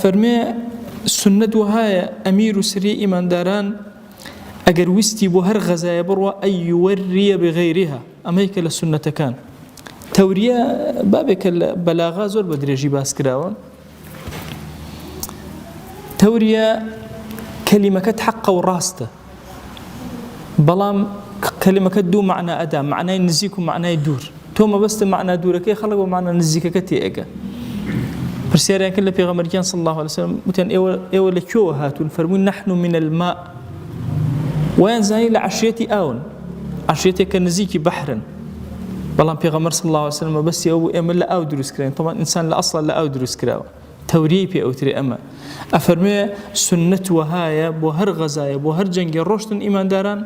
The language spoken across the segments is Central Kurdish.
أفرمي سنة وهاي أمير سري إيمان داران أجر وستي بهر غزايا بروا أن يوري بغيرها أميك للسنة كان تورية بابك البلاغة زور بدريجي باس كراون تورية كلمة حق وراسته بلام كلمة دو معنى أداء معنى نزيك ومعنى يدور توما بس معنى دورك خلق ومعنى نزيك كتيئك فرسياريان كلا في غمرجان صلى الله عليه وسلم متن إيوه لكيو هاتون فرمون نحن من الماء وينزاني لعشيتي آون عشيتي كنزيكي بحرا بلان في غمر صلى الله عليه وسلم بس يو إيمان لا أو دروس كراين طبعا إنسان لا أصلا لا أو دروس كراو توريبي أو تري أما أفرمي سنة وهايا بوهر غزايا بوهر جنجي روشتن إيمان داران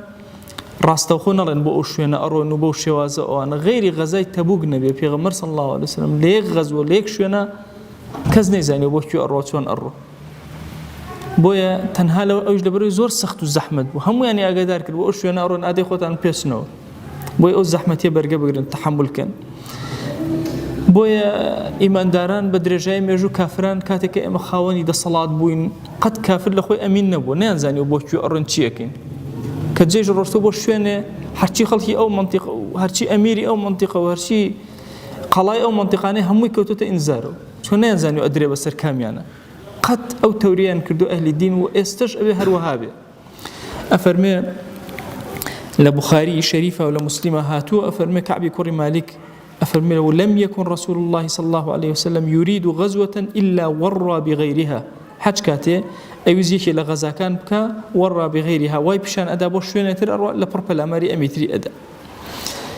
راستوخونا لن بوشينا أرو إنه بوشيوازا وأنا غير غزاي تبوك نبي في غمر صلى الله عليه وسلم ليك غزو ليك شوينا كزني زاني بوشيو أرو تون أرو بويا تنها لو أوج لبروي زور سخت الزحمة وهم يعني أقدر كل بوشينا أرو أدي خوت عن بيسنو بويا أو الزحمة يبرق بقدر تحمل كان بويا إيمان داران بدرجة ميجو كافران كاتك إما خاوني ده صلاة بوين قد كافر لخوي أمين نبو نيانزاني وبوشيو أرو نتشيكين كجيج الرسول بوشينه هرشي خلقي أو منطقة هرشي أميري أو منطقة وهرشي قلاي أو منطقة هم يكوتوا إنزارو شو نيانزاني أدري بسر كاميانا قد أو توريان كردو أهل الدين واستجأب هالوهابي أفرمي لبخاري شريفة ولا مسلمة هاتو أفرمي كعبي كوري مالك أفرمي لو لم يكن رسول الله صلى الله عليه وسلم يريد غزوة إلا ورى بغيرها حج كاتي أيوزيكي لغزا كان بكا ورى بغيرها واي بشان أدا بوشوين يتر أروى لبرب الأماري أميتري أدا